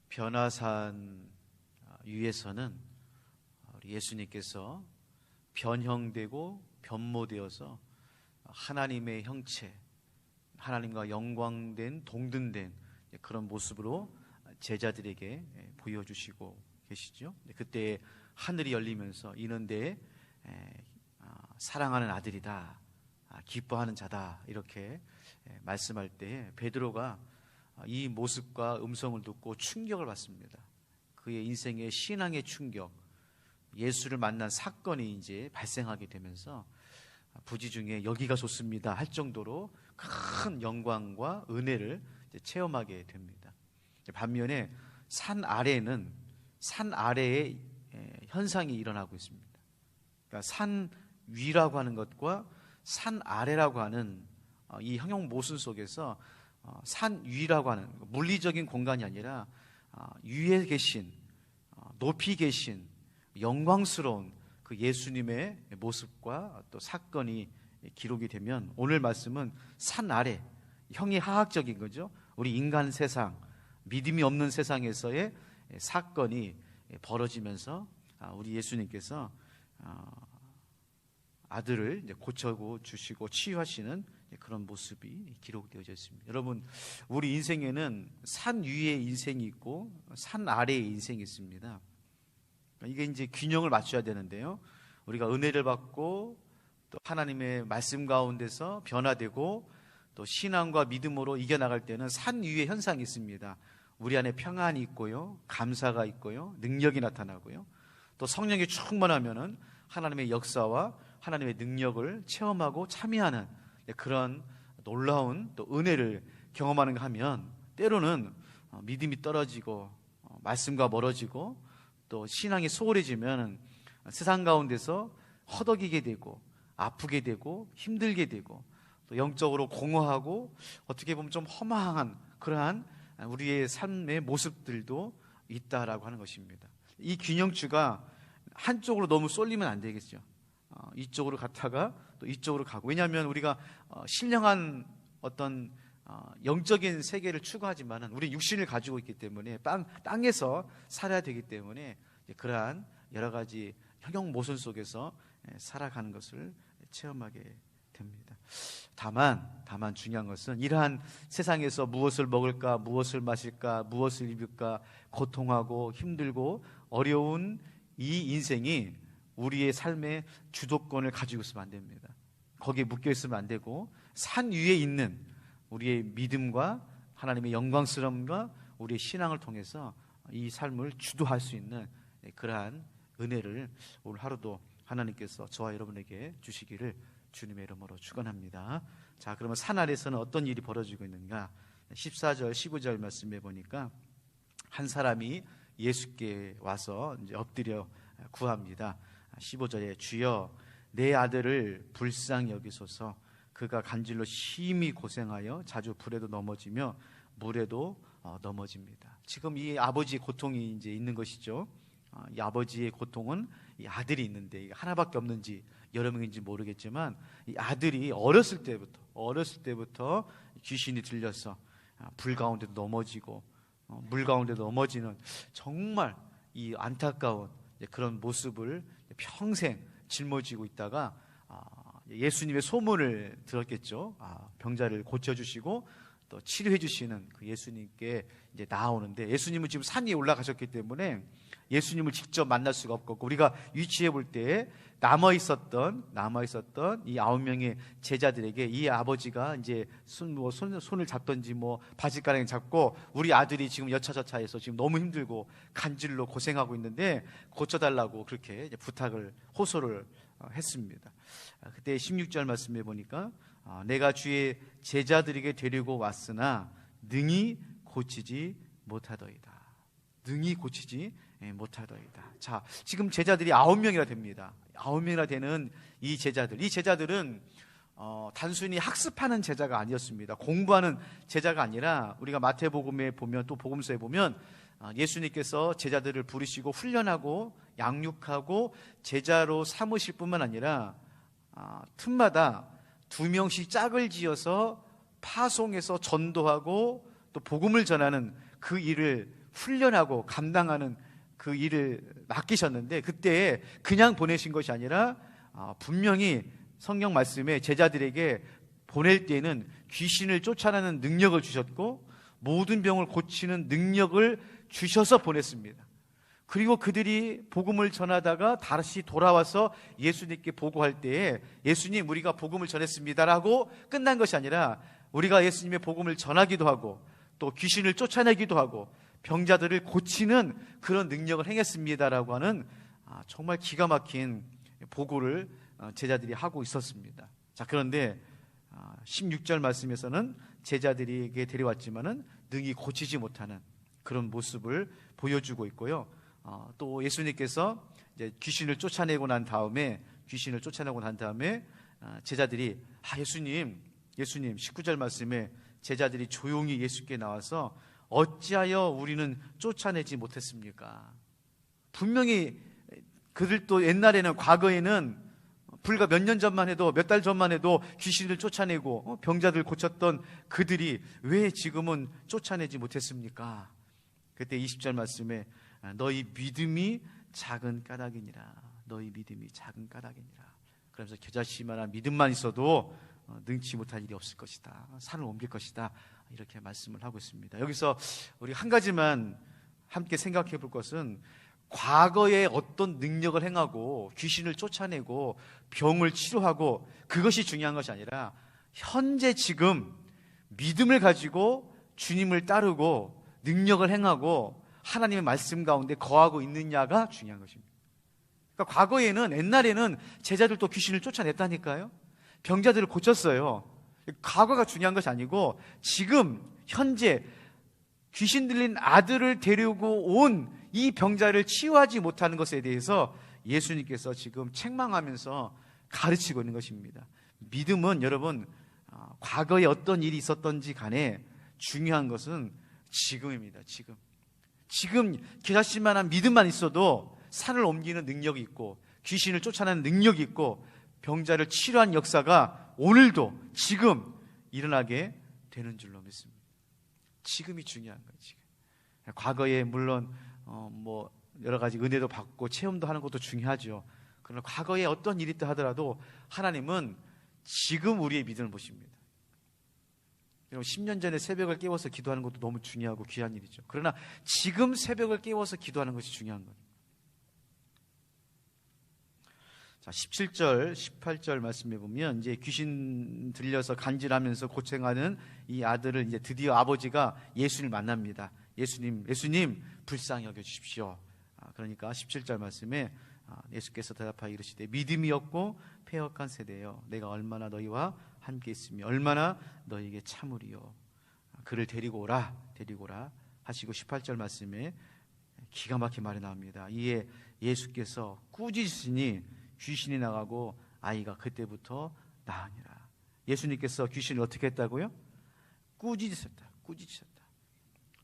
변화산 위에서는 우리 예수님께서 변형되고 변모되어서 하나님의 형체, 하나님과 영광된 동등된 그런 모습으로 제자들에게 보여주시고 계시죠. 그때 하늘이 열리면서 이는 내 사랑하는 아들이다, 기뻐하는 자다, 이렇게 말씀할 때 베드로가 이 모습과 음성을 듣고 충격을 받습니다. 그의 인생의 신앙의 충격, 예수를 만난 사건이 이제 발생하게 되면서 부지중에 여기가 좋습니다 할 정도로 큰 영광과 은혜를 체험하게 됩니다. 반면에 산 아래는 산 아래의 현상이 일어나고 있습니다. 그러니까 산 위라고 하는 것과 산 아래라고 하는 이 형용 모순 속에서 산 위라고 하는 물리적인 공간이 아니라 위에 계신, 높이 계신 영광스러운 그 예수님의 모습과 또 사건이 기록이 되면, 오늘 말씀은 산 아래, 형이 하학적인 거죠. 우리 인간 세상, 믿음이 없는 세상에서의 사건이 벌어지면서 우리 예수님께서 아들을 고쳐주시고 치유하시는 그런 모습이 기록되어져 있습니다. 여러분, 우리 인생에는 산 위에 인생이 있고 산 아래에 인생이 있습니다. 이게 이제 균형을 맞춰야 되는데요. 우리가 은혜를 받고 또 하나님의 말씀 가운데서 변화되고 또 신앙과 믿음으로 이겨나갈 때는 산 위에 현상이 있습니다. 우리 안에 평안이 있고요, 감사가 있고요, 능력이 나타나고요, 또 성령이 충만하면은 하나님의 역사와 하나님의 능력을 체험하고 참여하는 그런 놀라운 또 은혜를 경험하는가 하면, 때로는 믿음이 떨어지고 말씀과 멀어지고 또 신앙이 소홀해지면 세상 가운데서 허덕이게 되고 아프게 되고 힘들게 되고 또 영적으로 공허하고 어떻게 보면 좀 허망한 그러한 우리의 삶의 모습들도 있다라고 하는 것입니다. 이 균형추가 한쪽으로 너무 쏠리면 안 되겠죠. 이쪽으로 갔다가 또 이쪽으로 가고, 왜냐하면 우리가 신령한 어떤 영적인 세계를 추구하지만은 우리 육신을 가지고 있기 때문에 땅에서 살아야 되기 때문에 그러한 여러 가지 형용 모순 속에서 살아가는 것을 체험하게 됩니다. 다만 중요한 것은 이러한 세상에서 무엇을 먹을까, 무엇을 마실까, 무엇을 입을까, 고통하고 힘들고 어려운 이 인생이 우리의 삶의 주도권을 가지고 있으면 안 됩니다. 거기에 묶여 있으면 안 되고, 산 위에 있는 우리의 믿음과 하나님의 영광스러움과 우리의 신앙을 통해서 이 삶을 주도할 수 있는 그러한 은혜를 오늘 하루도 하나님께서 저와 여러분에게 주시기를 주님의 이름으로 축원합니다. 자, 그러면 산 아래에서는 어떤 일이 벌어지고 있는가? 14절 15절 말씀해 보니까 한 사람이 예수께 와서 이제 엎드려 구합니다. 15절에 주여 내 아들을 불쌍히 여기소서. 그가 간질로 심히 고생하여 자주 불에도 넘어지며 물에도 넘어집니다. 지금 이 아버지의 고통이 이제 있는 것이죠. 이 아버지의 고통은 이 아들이 있는데, 하나밖에 없는지 여러 명인지 모르겠지만 이 아들이 어렸을 때부터 귀신이 들려서 불 가운데도 넘어지고 물 가운데도 넘어지는 정말 이 안타까운 그런 모습을 평생 짊어지고 있다가 예수님의 소문을 들었겠죠. 병자를 고쳐주시고 또 치료해 주시는 그 예수님께 이제 나아오는데, 예수님은 지금 산 위에 올라가셨기 때문에 예수님을 직접 만날 수가 없고, 우리가 위치해 볼 때 남아 있었던 이 9명의 제자들에게 이 아버지가 이제 손을 잡던지 바지가랑이 잡고 우리 아들이 지금 여차저차해서 지금 너무 힘들고 간질로 고생하고 있는데 고쳐달라고 그렇게 이제 호소를 했습니다. 그때 16절 말씀해 보니까 내가 주의 제자들에게 데리고 왔으나 능히 고치지 못하더이다. 능히 고치지 못하더이다. 자, 지금 제자들이 9명이나 됩니다. 9명이나 되는 이 제자들은 단순히 학습하는 제자가 아니었습니다. 공부하는 제자가 아니라, 우리가 마태복음에 보면 또 복음서에 보면 예수님께서 제자들을 부르시고 훈련하고 양육하고 제자로 삼으실 뿐만 아니라 틈마다 2명씩 짝을 지어서 파송해서 전도하고 또 복음을 전하는 그 일을 훈련하고 감당하는 그 일을 맡기셨는데, 그때 그냥 보내신 것이 아니라 분명히 성경 말씀에 제자들에게 보낼 때에는 귀신을 쫓아내는 능력을 주셨고 모든 병을 고치는 능력을 주셔서 보냈습니다. 그리고 그들이 복음을 전하다가 다시 돌아와서 예수님께 보고할 때에 예수님, 우리가 복음을 전했습니다라고 끝난 것이 아니라 우리가 예수님의 복음을 전하기도 하고 또 귀신을 쫓아내기도 하고 병자들을 고치는 그런 능력을 행했습니다라고 하는 정말 기가 막힌 보고를 제자들이 하고 있었습니다. 자, 그런데 16절 말씀에서는 제자들에게 데려왔지만은 능히 고치지 못하는 그런 모습을 보여주고 있고요. 또 예수님께서 이제 귀신을 쫓아내고 난 다음에 제자들이 예수님 19절 말씀에 제자들이 조용히 예수께 나와서 어찌하여 우리는 쫓아내지 못했습니까? 분명히 그들도 옛날에는, 과거에는 불과 몇 년 전만 해도, 몇 달 전만 해도 귀신을 쫓아내고 병자들 고쳤던 그들이 왜 지금은 쫓아내지 못했습니까? 그때 20절 말씀에 너희 믿음이 작은 까닭이니라. 너희 믿음이 작은 까닭이니라. 그러면서 겨자씨만한 믿음만 있어도 능치 못할 일이 없을 것이다. 산을 옮길 것이다. 이렇게 말씀을 하고 있습니다. 여기서 우리 한 가지만 함께 생각해 볼 것은, 과거에 어떤 능력을 행하고 귀신을 쫓아내고 병을 치료하고 그것이 중요한 것이 아니라 현재 지금 믿음을 가지고 주님을 따르고 능력을 행하고 하나님의 말씀 가운데 거하고 있느냐가 중요한 것입니다. 그러니까 과거에는, 옛날에는 제자들도 귀신을 쫓아냈다니까요. 병자들을 고쳤어요. 과거가 중요한 것이 아니고 지금 현재 귀신 들린 아들을 데리고 온 이 병자를 치유하지 못하는 것에 대해서 예수님께서 지금 책망하면서 가르치고 있는 것입니다. 믿음은 여러분, 과거에 어떤 일이 있었던지 간에 중요한 것은 지금입니다. 지금 겨자씨만한 믿음만 있어도 산을 옮기는 능력이 있고 귀신을 쫓아내는 능력이 있고 병자를 치료한 역사가 오늘도 지금 일어나게 되는 줄로 믿습니다. 지금이 중요한 거예요. 지금. 과거에 물론 여러 가지 은혜도 받고 체험도 하는 것도 중요하죠. 그러나 과거에 어떤 일이 있다 하더라도 하나님은 지금 우리의 믿음을 보십니다. 10년 전에 새벽을 깨워서 기도하는 것도 너무 중요하고 귀한 일이죠. 그러나 지금 새벽을 깨워서 기도하는 것이 중요한 거예요. 자, 17절, 18절 말씀해 보면 이제 귀신 들려서 간질하면서 고생하는 이 아들을 이제 드디어 아버지가 예수님을 만납니다. 예수님 불쌍히 여겨 주십시오. 그러니까 17절 말씀에 예수께서 대답하여 이르시되 믿음이 없고 패역한 세대여, 내가 얼마나 너희와 함께 있으며 얼마나 너희에게 참으리요. 그를 데리고 오라 하시고 18절 말씀에 기가 막힌 말이 나옵니다. 이에 예수께서 꾸짖으시니 귀신이 나가고 아이가 그때부터 나으니라. 예수님께서 귀신을 어떻게 했다고요? 꾸짖으셨다.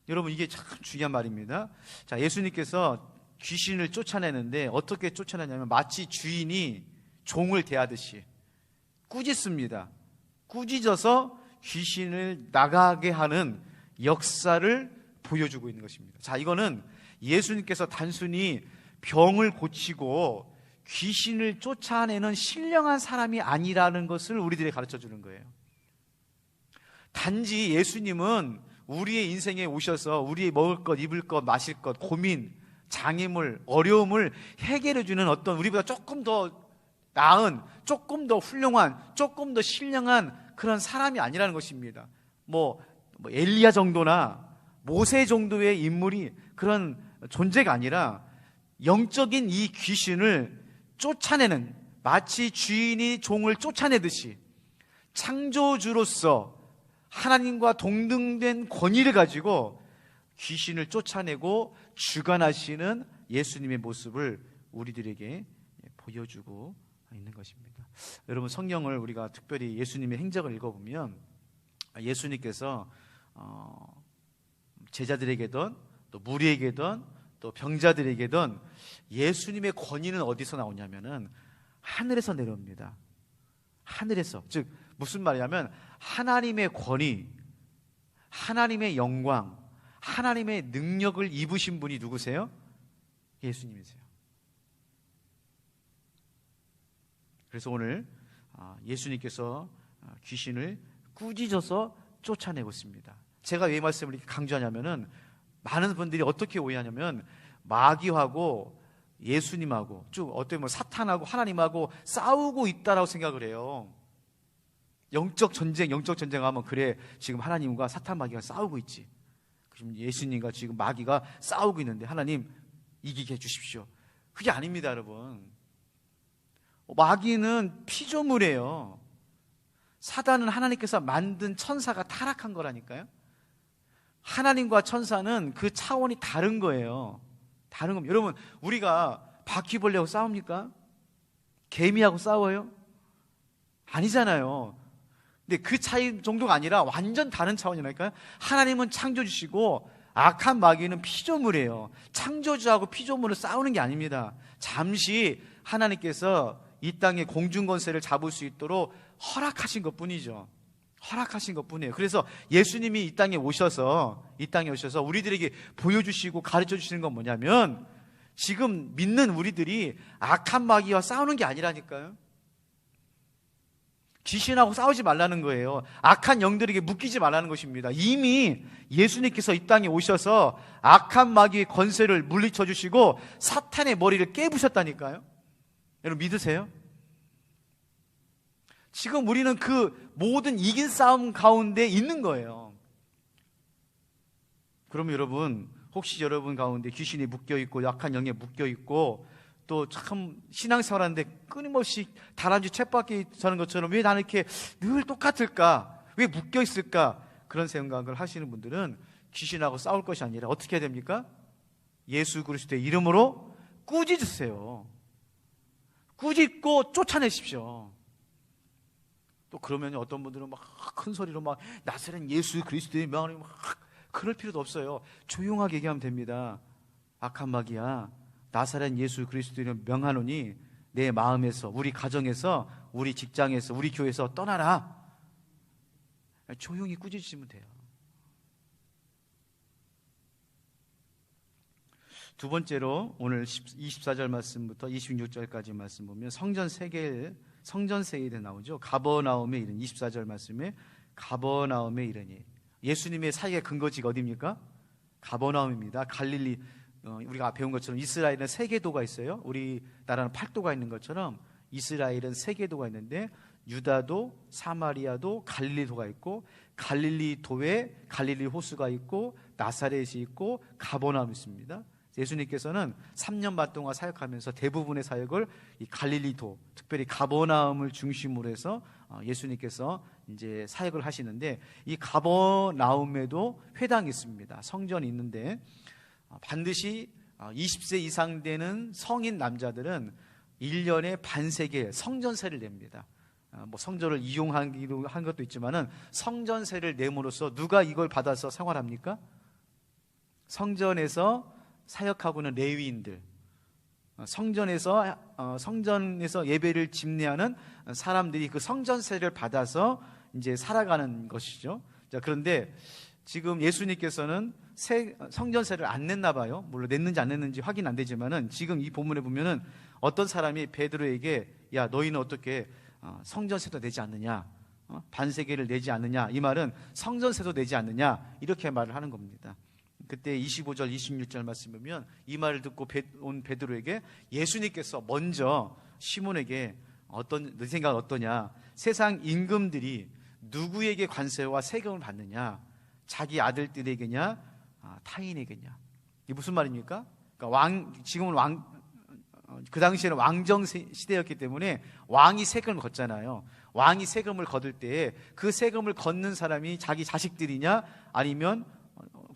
여러분, 이게 참 중요한 말입니다. 자, 예수님께서 귀신을 쫓아내는데 어떻게 쫓아내냐면 마치 주인이 종을 대하듯이 꾸짖습니다. 꾸짖어서 귀신을 나가게 하는 역사를 보여주고 있는 것입니다. 자, 이거는 예수님께서 단순히 병을 고치고 귀신을 쫓아내는 신령한 사람이 아니라는 것을 우리들에게 가르쳐 주는 거예요. 단지 예수님은 우리의 인생에 오셔서 우리의 먹을 것, 입을 것, 마실 것, 고민, 장애물, 어려움을 해결해 주는 어떤 우리보다 조금 더 나은, 조금 더 훌륭한, 조금 더 신령한 그런 사람이 아니라는 것입니다. 엘리야 정도나 모세 정도의 인물이 그런 존재가 아니라 영적인 이 귀신을 쫓아내는, 마치 주인이 종을 쫓아내듯이 창조주로서 하나님과 동등된 권위를 가지고 귀신을 쫓아내고 주관하시는 예수님의 모습을 우리들에게 보여주고 있는 것입니다. 여러분, 성경을 우리가 특별히 예수님의 행적을 읽어보면 예수님께서 제자들에게든 또 무리에게든 또 병자들에게든 예수님의 권위는 어디서 나오냐면은 하늘에서 내려옵니다. 하늘에서. 즉 무슨 말이냐면 하나님의 권위, 하나님의 영광, 하나님의 능력을 입으신 분이 누구세요? 예수님이세요. 그래서 오늘 예수님께서 귀신을 꾸짖어서 쫓아내고 있습니다. 제가 왜 말씀을 이렇게 강조하냐면은 많은 분들이 어떻게 오해하냐면 마귀하고 예수님하고 쭉 어떻게 보면 사탄하고 하나님하고 싸우고 있다라고 생각을 해요. 영적 전쟁하면 그래 지금 하나님과 사탄 마귀가 싸우고 있지. 지금 예수님과 지금 마귀가 싸우고 있는데 하나님 이기게 해주십시오. 그게 아닙니다, 여러분. 마귀는 피조물이에요. 사단은 하나님께서 만든 천사가 타락한 거라니까요. 하나님과 천사는 그 차원이 다른 거예요. 다른 겁니다. 여러분, 우리가 바퀴벌레하고 싸웁니까? 개미하고 싸워요? 아니잖아요. 근데 그 차이 정도가 아니라 완전 다른 차원이라니까요. 하나님은 창조주시고 악한 마귀는 피조물이에요. 창조주하고 피조물을 싸우는 게 아닙니다. 잠시 하나님께서 이 땅의 공중권세를 잡을 수 있도록 허락하신 것뿐이죠. 허락하신 것뿐이에요. 그래서 예수님이 이 땅에 오셔서 우리들에게 보여주시고 가르쳐 주시는 건 뭐냐면 지금 믿는 우리들이 악한 마귀와 싸우는 게 아니라니까요. 귀신하고 싸우지 말라는 거예요. 악한 영들에게 묶이지 말라는 것입니다. 이미 예수님께서 이 땅에 오셔서 악한 마귀의 권세를 물리쳐 주시고 사탄의 머리를 깨부셨다니까요. 여러분 믿으세요? 지금 우리는 그 모든 이긴 싸움 가운데 있는 거예요. 그럼 여러분, 혹시 여러분 가운데 귀신이 묶여있고 약한 영에 묶여있고 또 참 신앙생활하는데 끊임없이 다람쥐 쳇바퀴 서는 것처럼 왜 나는 이렇게 늘 똑같을까? 왜 묶여있을까? 그런 생각을 하시는 분들은 귀신하고 싸울 것이 아니라 어떻게 해야 됩니까? 예수 그리스도의 이름으로 꾸짖으세요. 꾸짖고 쫓아내십시오. 또 그러면 어떤 분들은 막 큰 소리로 막 나사렛 예수 그리스도의 명으로 막 그럴 필요도 없어요. 조용하게 얘기하면 됩니다. 악한 마귀야, 나사렛 예수 그리스도의 명하노니 내 마음에서, 우리 가정에서, 우리 직장에서, 우리 교회에서 떠나라. 조용히 꾸짖으시면 돼요. 두 번째로 오늘 24절 말씀부터 26절까지 말씀 보면 성전 세계에 나오죠. 가버나움에 이르니, 24절 말씀에 가버나움에 이르니, 예수님의 사역의 근거지가 어디입니까? 가버나움입니다. 갈릴리, 우리가 배운 것처럼 이스라엘은 세 계도가 있어요. 우리나라는 8도가 있는 것처럼 이스라엘은 세 계도가 있는데 유다도, 사마리아도, 갈릴리도가 있고, 갈릴리도에 갈릴리 호수가 있고, 나사렛이 있고, 가버나움이 있습니다. 예수님께서는 3년 반 동안 사역하면서 대부분의 사역을 이 갈릴리도, 특별히 가버나움을 중심으로 해서 예수님께서 이제 사역을 하시는데, 이 가버나움에도 회당이 있습니다. 성전이 있는데 반드시 20세 이상 되는 성인 남자들은 1년에 반세계 성전세를 냅니다. 뭐 성전을 이용하기도 한 것도 있지만은 성전세를 내므로써 누가 이걸 받아서 생활합니까? 성전에서 사역하고는 레위인들, 성전에서 예배를 집례하는 사람들이 그 성전세를 받아서 이제 살아가는 것이죠. 자, 그런데 지금 예수님께서는 성전세를 안 냈나 봐요. 물론 냈는지 안 냈는지 확인 안 되지만은 지금 이 본문에 보면은 어떤 사람이 베드로에게, 야, 너희는 어떻게 성전세도 내지 않느냐, 반세계를 내지 않느냐, 이 말은 성전세도 내지 않느냐, 이렇게 말을 하는 겁니다. 그때 25절 26절 말씀 보면 이 말을 듣고 온 베드로에게 예수님께서 먼저 시몬에게 너 생각은 어떠냐, 세상 임금들이 누구에게 관세와 세금을 받느냐, 자기 아들들에게냐, 타인에게냐. 이게 무슨 말입니까? 그러니까 지금은 그 당시에는 왕정 시대였기 때문에 왕이 세금을 걷잖아요. 왕이 세금을 거둘 때에 그 세금을 걷는 사람이 자기 자식들이냐, 아니면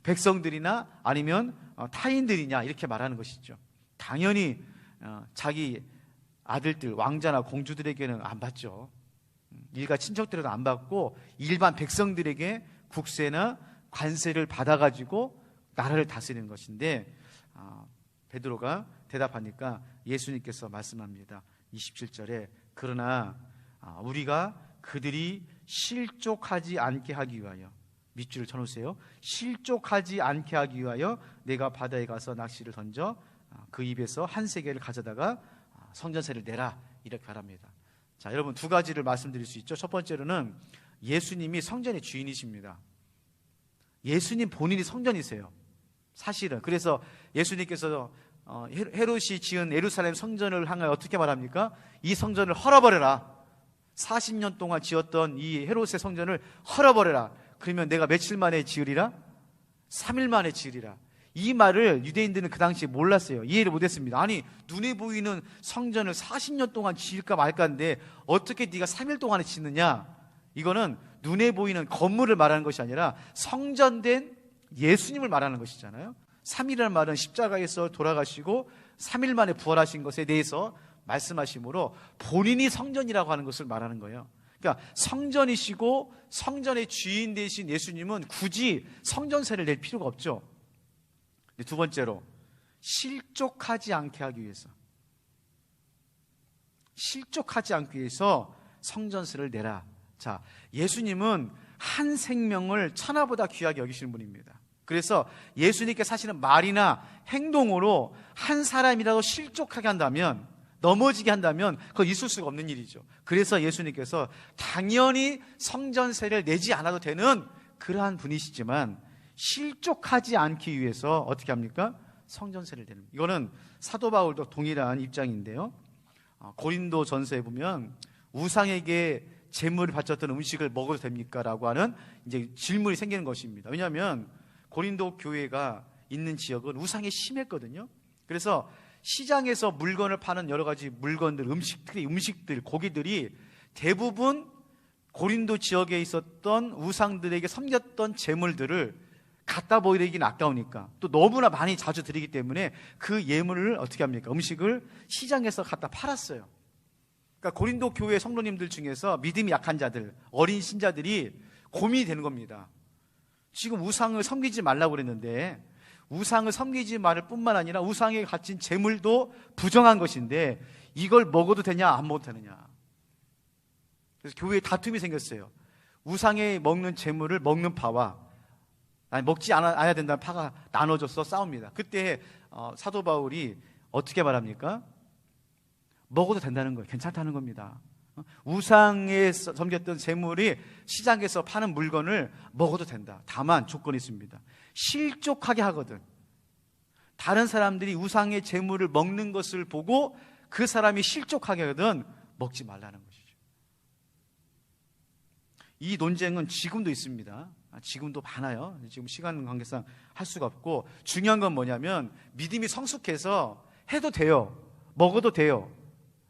백성들이나, 아니면 타인들이냐, 이렇게 말하는 것이죠. 당연히 자기 아들들, 왕자나 공주들에게는 안 받죠. 일가 친척들에도 안 받고 일반 백성들에게 국세나 관세를 받아가지고 나라를 다스리는 것인데, 베드로가 대답하니까 예수님께서 말씀합니다. 27절에 그러나 우리가 그들이 실족하지 않게 하기 위하여 밑줄을 쳐놓으세요. 실족하지 않게 하기 위하여 내가 바다에 가서 낚시를 던져 그 입에서 한 세겔을 가져다가 성전세를 내라, 이렇게 말합니다. 자, 여러분, 두 가지를 말씀드릴 수 있죠. 첫 번째로는 예수님이 성전의 주인이십니다. 예수님 본인이 성전이세요, 사실은. 그래서 예수님께서 헤롯이 지은 예루살렘 성전을 향하여 어떻게 말합니까? 이 성전을 헐어버려라. 40년 동안 지었던 이 헤롯의 성전을 헐어버려라. 그러면 내가 며칠 만에 지으리라? 3일 만에 지으리라. 이 말을 유대인들은 그 당시에 몰랐어요. 이해를 못했습니다. 아니, 눈에 보이는 성전을 40년 동안 지을까 말까인데 어떻게 네가 3일 동안에 짓느냐? 이거는 눈에 보이는 건물을 말하는 것이 아니라 성전된 예수님을 말하는 것이잖아요. 3일이라는 말은 십자가에서 돌아가시고 3일 만에 부활하신 것에 대해서 말씀하시므로 본인이 성전이라고 하는 것을 말하는 거예요. 그러니까 성전이시고 성전의 주인 되신 예수님은 굳이 성전세를 낼 필요가 없죠. 두 번째로, 실족하지 않게 하기 위해서, 실족하지 않기 위해서 성전세를 내라. 자, 예수님은 한 생명을 천하보다 귀하게 여기시는 분입니다. 그래서 예수님께 사실은 말이나 행동으로 한 사람이라도 실족하게 한다면, 넘어지게 한다면 그거 있을 수가 없는 일이죠. 그래서 예수님께서 당연히 성전세를 내지 않아도 되는 그러한 분이시지만 실족하지 않기 위해서 어떻게 합니까? 성전세를 내는, 이거는 사도 바울도 동일한 입장인데요. 고린도 전서에 보면 우상에게 제물을 바쳤던 음식을 먹어도 됩니까? 라고 하는 이제 질문이 생기는 것입니다. 왜냐하면 고린도 교회가 있는 지역은 우상이 심했거든요. 그래서 시장에서 물건을 파는 여러 가지 물건들, 음식들, 고기들이 대부분 고린도 지역에 있었던 우상들에게 섬겼던 제물들을 갖다 버리긴 아까우니까, 또 너무나 많이 자주 드리기 때문에 그 예물을 어떻게 합니까? 음식을 시장에서 갖다 팔았어요. 그러니까 고린도 교회 성도님들 중에서 믿음이 약한 자들, 어린 신자들이 고민이 되는 겁니다. 지금 우상을 섬기지 말라고 그랬는데, 우상을 섬기지 말을 뿐만 아니라 우상에 갇힌 재물도 부정한 것인데 이걸 먹어도 되냐 안 먹어도 되느냐. 그래서 교회에 다툼이 생겼어요. 우상에 먹는 재물을 먹는 파와 먹지 않아야 된다는 파가 나눠져서 싸웁니다. 그때 사도 바울이 어떻게 말합니까? 먹어도 된다는 거예요. 괜찮다는 겁니다. 우상에 섬겼던 재물이 시장에서 파는 물건을 먹어도 된다. 다만 조건이 있습니다. 실족하게 하거든. 다른 사람들이 우상의 재물을 먹는 것을 보고 그 사람이 실족하게 하거든 먹지 말라는 것이죠. 이 논쟁은 지금도 있습니다. 지금도 많아요. 지금 시간 관계상 할 수가 없고, 중요한 건 뭐냐면 믿음이 성숙해서 해도 돼요. 먹어도 돼요.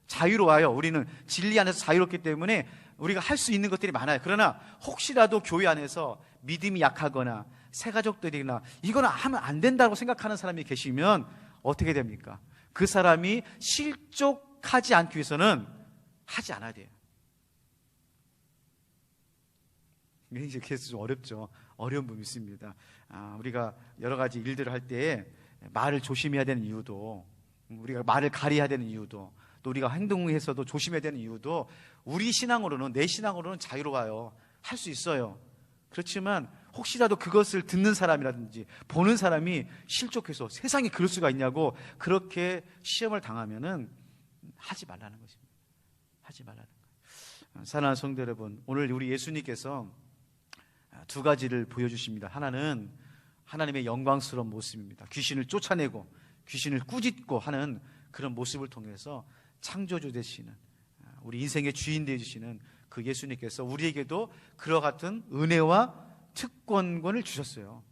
자유로워요. 우리는 진리 안에서 자유롭기 때문에 우리가 할 수 있는 것들이 많아요. 그러나 혹시라도 교회 안에서 믿음이 약하거나 새가족들이나 이거는 하면 안 된다고 생각하는 사람이 계시면 어떻게 됩니까? 그 사람이 실족하지 않기 위해서는 하지 않아야 돼요. 이제 그래서 좀 어렵죠. 어려운 부분이 있습니다. 우리가 여러 가지 일들을 할 때 말을 조심해야 되는 이유도, 우리가 말을 가려야 되는 이유도, 또 우리가 행동에서도 조심해야 되는 이유도, 우리 신앙으로는, 내 신앙으로는 자유로워요. 할 수 있어요. 그렇지만 혹시라도 그것을 듣는 사람이라든지 보는 사람이 실족해서 세상에 그럴 수가 있냐고 그렇게 시험을 당하면은 하지 말라는 것입니다. 하지 말라는 거예요. 사랑하는 성도 여러분, 오늘 우리 예수님께서 두 가지를 보여주십니다. 하나는 하나님의 영광스러운 모습입니다. 귀신을 쫓아내고 귀신을 꾸짖고 하는 그런 모습을 통해서 창조주 되시는, 우리 인생의 주인 되어주시는 그 예수님께서 우리에게도 그와 같은 은혜와 특권권을 주셨어요.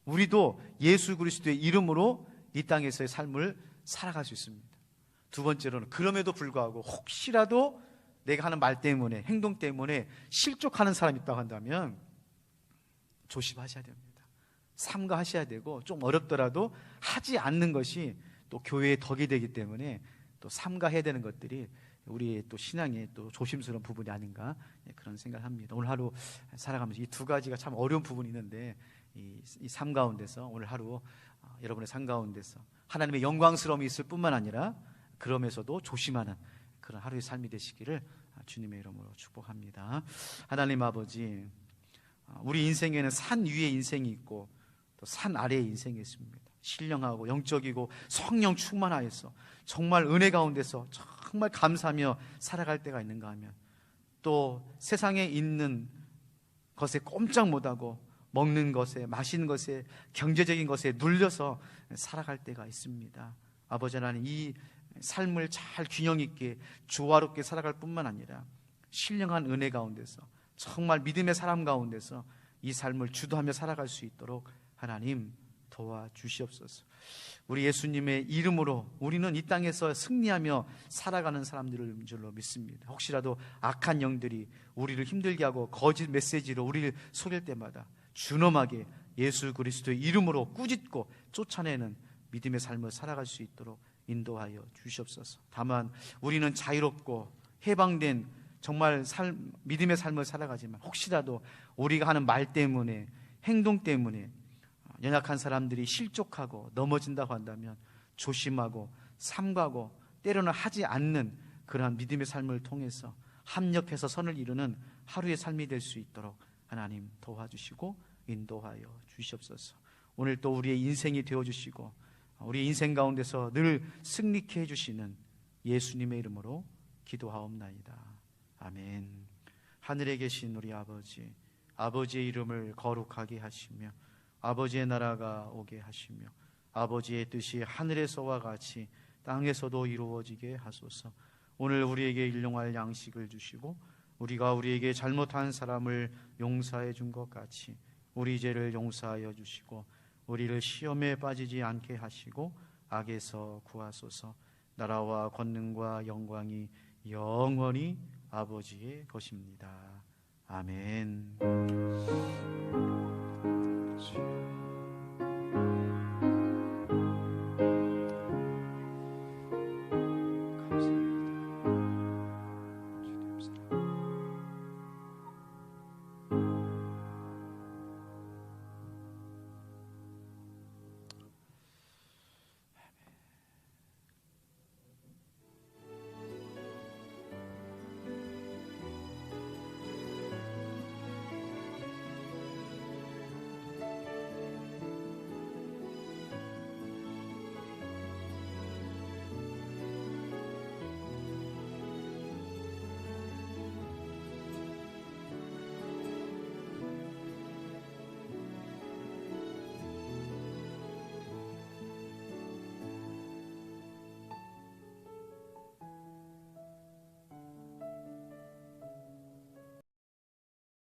우리도 예수 그리스도의 이름으로 이 땅에서의 삶을 살아갈 수 있습니다. 두 번째로는 그럼에도 불구하고 혹시라도 내가 하는 말 때문에, 행동 때문에 실족하는 사람이 있다고 한다면 조심하셔야 됩니다. 삼가하셔야 되고, 좀 어렵더라도 하지 않는 것이 또 교회의 덕이 되기 때문에 또 삼가해야 되는 것들이 우리의 또 신앙의 또 조심스러운 부분이 아닌가, 그런 생각을 합니다. 오늘 하루 살아가면서 이 두 가지가 참 어려운 부분이 있는데, 이 삶 가운데서 오늘 하루 여러분의 삶 가운데서 하나님의 영광스러움이 있을 뿐만 아니라 그러면서도 조심하는 그런 하루의 삶이 되시기를 주님의 이름으로 축복합니다. 하나님 아버지, 우리 인생에는 산 위의 인생이 있고 또 산 아래의 인생이 있습니다. 신령하고 영적이고 성령 충만하여서 정말 은혜 가운데서 정말 감사하며 살아갈 때가 있는가 하면, 또 세상에 있는 것에 꼼짝 못하고 먹는 것에, 마시는 것에, 경제적인 것에 눌려서 살아갈 때가 있습니다. 아버지 하나님, 이 삶을 잘 균형 있게 조화롭게 살아갈 뿐만 아니라 신령한 은혜 가운데서 정말 믿음의 사람 가운데서 이 삶을 주도하며 살아갈 수 있도록 하나님 도와주시옵소서. 우리 예수님의 이름으로 우리는 이 땅에서 승리하며 살아가는 사람들인 줄로 믿습니다. 혹시라도 악한 영들이 우리를 힘들게 하고 거짓 메시지로 우리를 속일 때마다 준엄하게 예수 그리스도의 이름으로 꾸짖고 쫓아내는 믿음의 삶을 살아갈 수 있도록 인도하여 주시옵소서. 다만 우리는 자유롭고 해방된 정말 믿음의 삶을 살아가지만 혹시라도 우리가 하는 말 때문에, 행동 때문에 연약한 사람들이 실족하고 넘어진다고 한다면 조심하고 삼가고 때로는 하지 않는 그러한 믿음의 삶을 통해서 합력해서 선을 이루는 하루의 삶이 될 수 있도록 하나님 도와주시고 인도하여 주시옵소서. 오늘 또 우리의 인생이 되어주시고 우리 인생 가운데서 늘 승리케 해주시는 예수님의 이름으로 기도하옵나이다. 아멘. 하늘에 계신 우리 아버지, 아버지의 이름을 거룩하게 하시며 아버지의 나라가 오게 하시며 아버지의 뜻이 하늘에서와 같이 땅에서도 이루어지게 하소서. 오늘 우리에게 일용할 양식을 주시고 우리가 우리에게 잘못한 사람을 용서해 준 것 같이 우리 죄를 용서하여 주시고 우리를 시험에 빠지지 않게 하시고 악에서 구하소서. 나라와 권능과 영광이 영원히 아버지의 것입니다. 아멘.